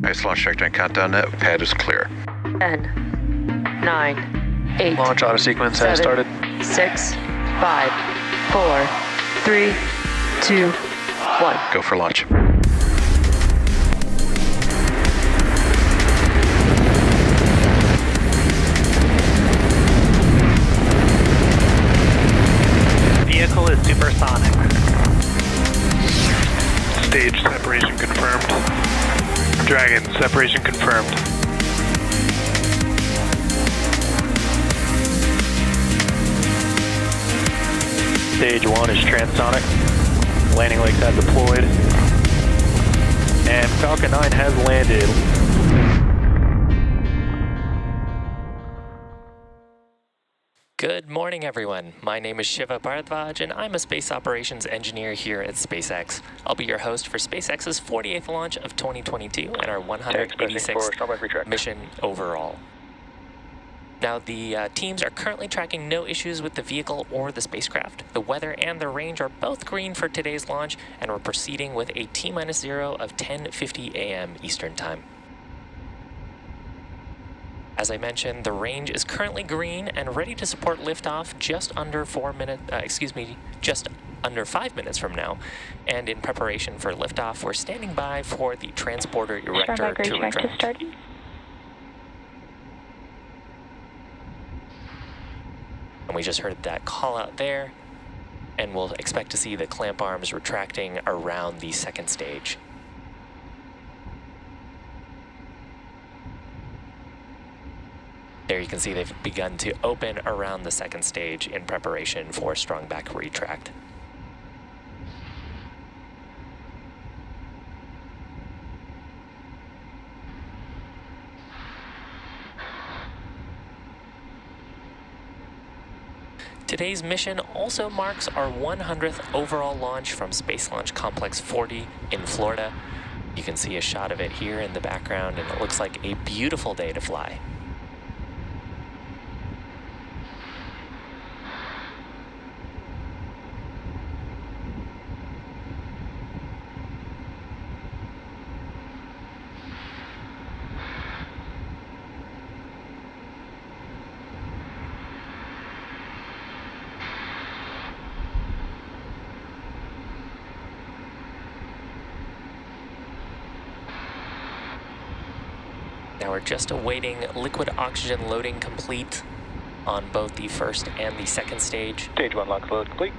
Space launch trajectory countdown net. Pad is clear. 10, 9, 8. Launch auto sequence has started. 6, 5, 4, 3, 2, 1. Go for launch. Vehicle is supersonic. Stage separation confirmed. Dragon, separation confirmed. Stage 1 is transonic. Landing legs have deployed. And Falcon 9 has landed. Good morning, everyone. My name is Shiva Bharadwaj, and I'm a space operations engineer here at SpaceX. I'll be your host for SpaceX's 48th launch of 2022 and our 186th mission overall. Now, the teams are currently tracking no issues with the vehicle or the spacecraft. The weather and the range are both green for today's launch, and we're proceeding with a T-0 of 10:50 a.m. Eastern Time. As I mentioned, the range is currently green and ready to support liftoff just under 5 minutes from now. And in preparation for liftoff, we're standing by for the transporter erector to retract. And we just heard that call out there, and we'll expect to see the clamp arms retracting around the second stage. There you can see they've begun to open around the second stage in preparation for strong back retract. Today's mission also marks our 100th overall launch from Space Launch Complex 40 in Florida. You can see a shot of it here in the background, and it looks like a beautiful day to fly. Now we're just awaiting liquid oxygen loading complete on both the first and the second stage. Stage 1 lock load complete.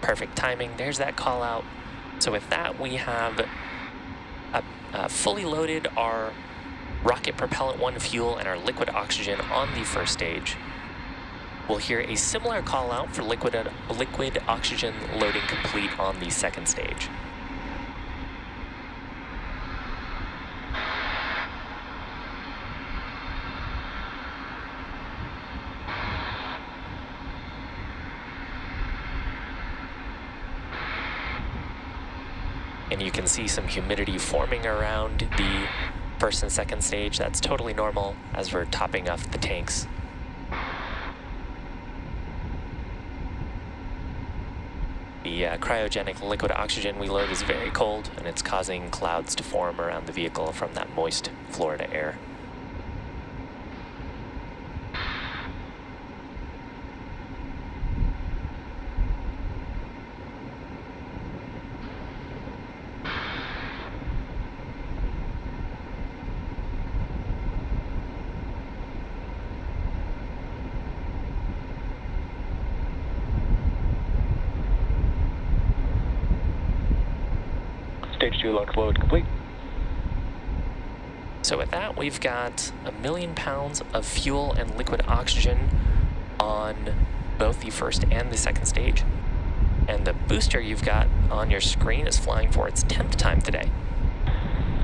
Perfect timing. There's that call out. So with that, we have fully loaded our rocket propellant 1 fuel and our liquid oxygen on the first stage. We'll hear a similar call out for liquid oxygen loading complete on the second stage. And you can see some humidity forming around the first and second stage. That's totally normal as we're topping off the tanks. The cryogenic liquid oxygen we load is very cold, and it's causing clouds to form around the vehicle from that moist Florida air. Stage 2 lock load complete. So with that, we've got 1 million pounds of fuel and liquid oxygen on both the first and the second stage. And the booster you've got on your screen is flying for its 10th time today.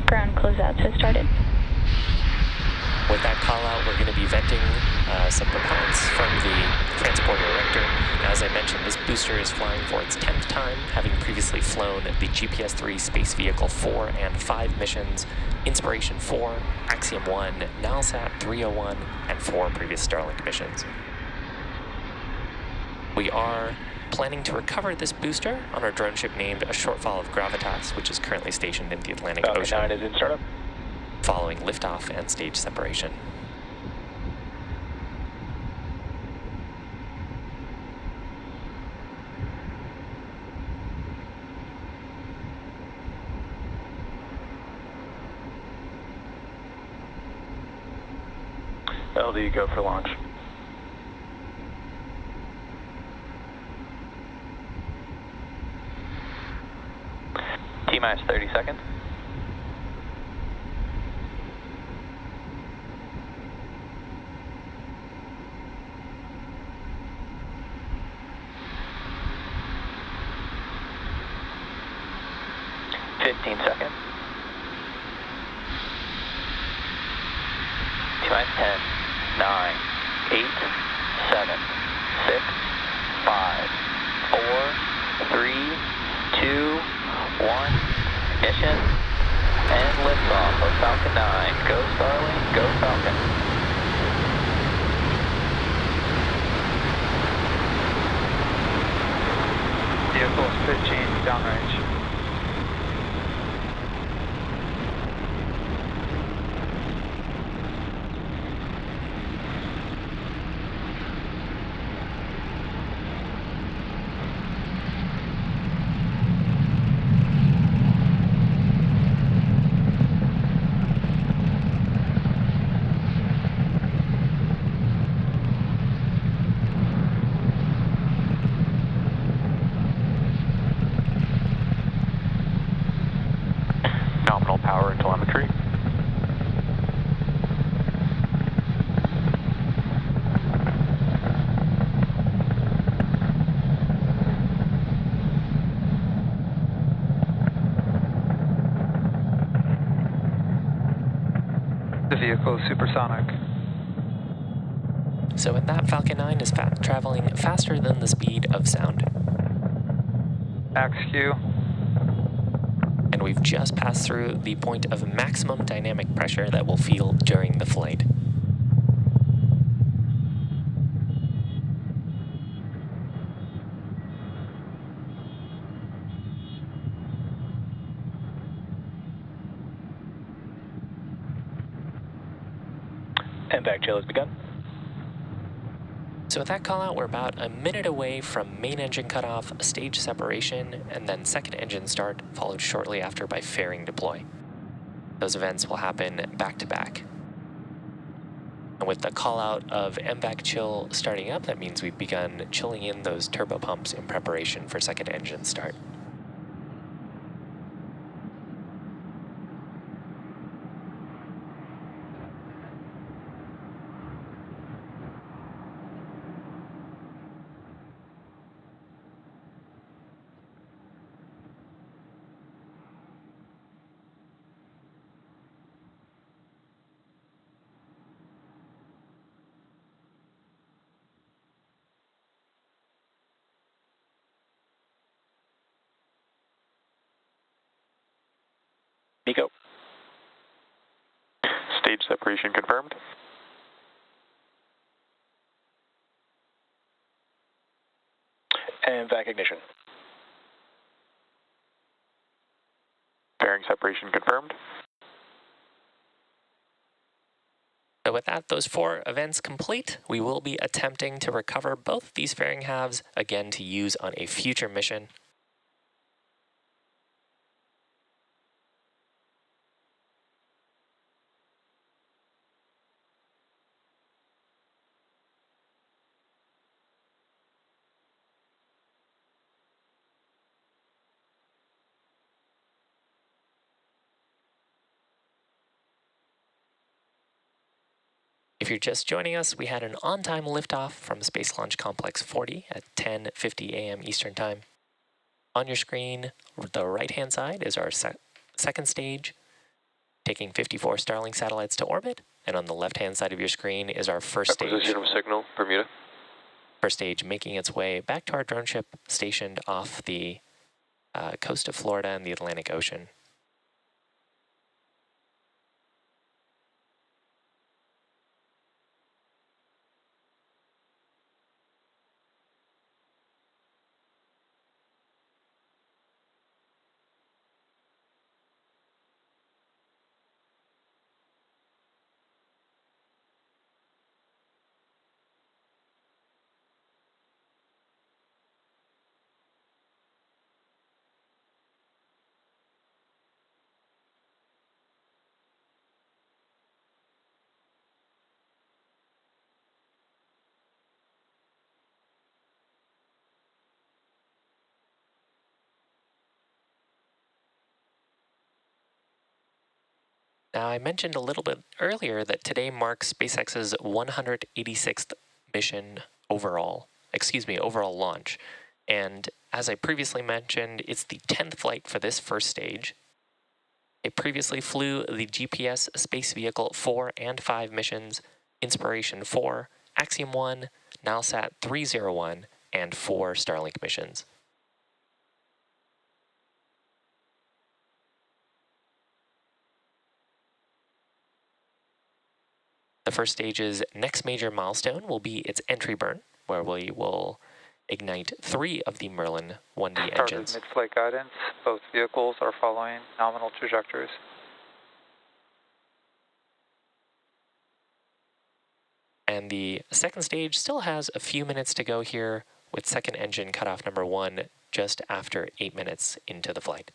Ground closeouts has started. With that call out, we're going to be venting some propellants from the transporter erector. Now, as I mentioned, this booster is flying for its 10th time, having previously flown the GPS-3 Space Vehicle 4 and 5 missions, Inspiration 4, Axiom 1, Nilesat 301, and 4 previous Starlink missions. We are planning to recover this booster on our drone ship named A Shortfall of Gravitas, which is currently stationed in the Atlantic Ocean. Falcon 9 is in startup. following liftoff and stage separation. LD, go for launch. T-minus 30 seconds. Seconds. T-minus 10, 9, 8, 7, 6, 5, 4, 3, 2, 1. Ignition and liftoff of Falcon 9. Go Starlink, go Falcon. Vehicle 15 downrange. Nominal power and telemetry. The vehicle is supersonic. So with that, Falcon 9 is traveling faster than the speed of sound. AXQ. And we've just passed through the point of maximum dynamic pressure that we'll feel during the flight. Impact chill has begun. So with that call out, we're about a minute away from main engine cutoff, stage separation, and then second engine start, followed shortly after by fairing deploy. Those events will happen back to back. And with the call out of MVAC chill starting up, that means we've begun chilling in those turbopumps in preparation for second engine start. Nico. Stage separation confirmed. And vac ignition. Fairing separation confirmed. So with that, those 4 events complete, we will be attempting to recover both these fairing halves, again to use on a future mission. If you're just joining us, we had an on-time liftoff from Space Launch Complex 40 at 10:50 a.m. Eastern Time. On your screen, the right-hand side is our second stage, taking 54 Starlink satellites to orbit, and on the left-hand side of your screen is our first stage. Acquisition of signal, Bermuda. First stage making its way back to our drone ship stationed off the coast of Florida and the Atlantic Ocean. Now, I mentioned a little bit earlier that today marks SpaceX's 186th mission overall launch. And as I previously mentioned, it's the 10th flight for this first stage. It previously flew the GPS Space Vehicle 4 and 5 missions, Inspiration 4, Axiom 1, Nilesat 301, and 4 Starlink missions. The first stage's next major milestone will be its entry burn, where we will ignite 3 of the Merlin 1D engines. Mid-flight guidance. Both vehicles are following nominal trajectories. And the second stage still has a few minutes to go here, with second engine cutoff number 1 just after 8 minutes into the flight.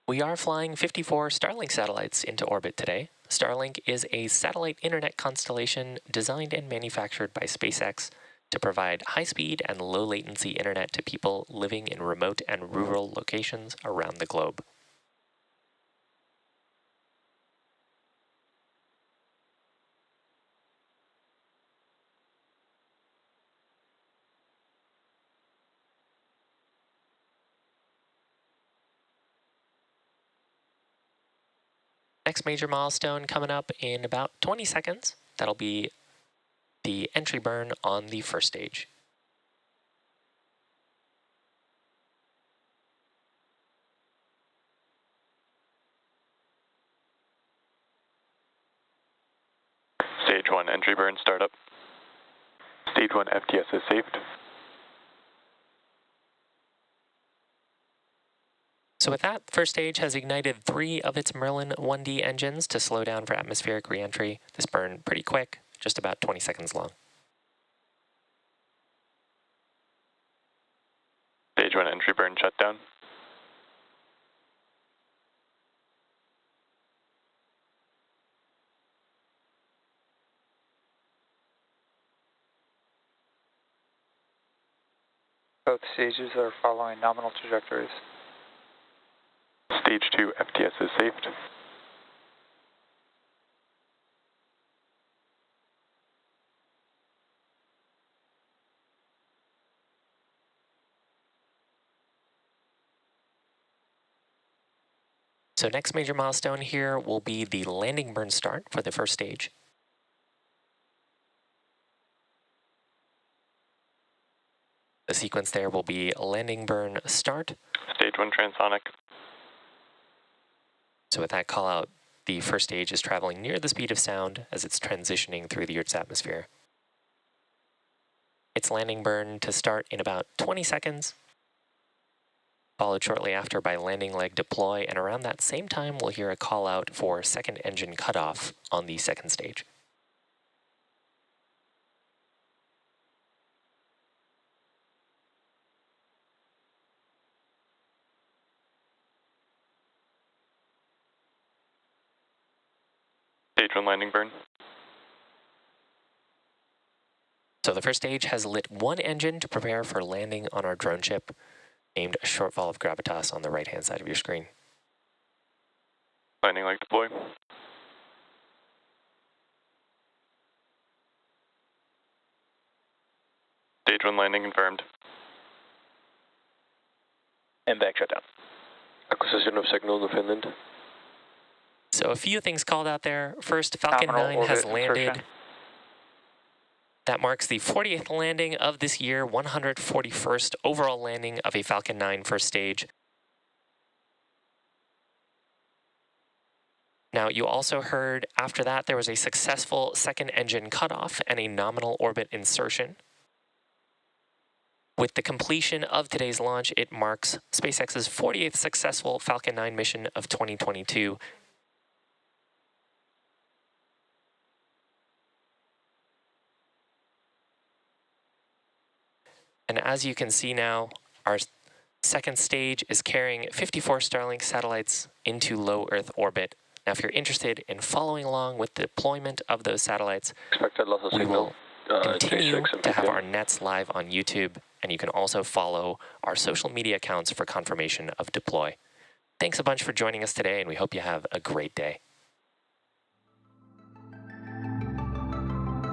We are flying 54 Starlink satellites into orbit today. Starlink is a satellite internet constellation designed and manufactured by SpaceX to provide high-speed and low-latency internet to people living in remote and rural locations around the globe. Next major milestone coming up in about 20 seconds. That'll be the entry burn on the first stage. Stage 1 entry burn startup. Stage 1 FTS is saved. So with that, first stage has ignited 3 of its Merlin 1D engines to slow down for atmospheric reentry. This burned pretty quick, just about 20 seconds long. Stage 1 entry burn shutdown. Both stages are following nominal trajectories. Stage 2 FTS is saved. So next major milestone here will be the landing burn start for the first stage. The sequence there will be landing burn start. Stage 1 transonic. So with that call out, the first stage is traveling near the speed of sound as it's transitioning through the Earth's atmosphere. Its landing burn to start in about 20 seconds, followed shortly after by landing leg deploy, and around that same time we'll hear a call out for second engine cutoff on the second stage. Stage 1 landing burn. So the first stage has lit 1 engine to prepare for landing on our drone ship, named a Shortfall of Gravitas on the right-hand side of your screen. Landing leg deploy. Stage 1 landing confirmed. And back shutdown. Acquisition of signal to Finland. So a few things called out there. First, Falcon 9 has landed. That marks the 40th landing of this year, 141st overall landing of a Falcon 9 first stage. Now, you also heard after that there was a successful second engine cutoff and a nominal orbit insertion. With the completion of today's launch, it marks SpaceX's 48th successful Falcon 9 mission of 2022. And as you can see now, our second stage is carrying 54 Starlink satellites into low Earth orbit. Now, if you're interested in following along with the deployment of those satellites, Expected loss of we signal. will continue J6 and to have PPM. our nets live on YouTube, and you can also follow our social media accounts for confirmation of deploy. Thanks a bunch for joining us today, and we hope you have a great day.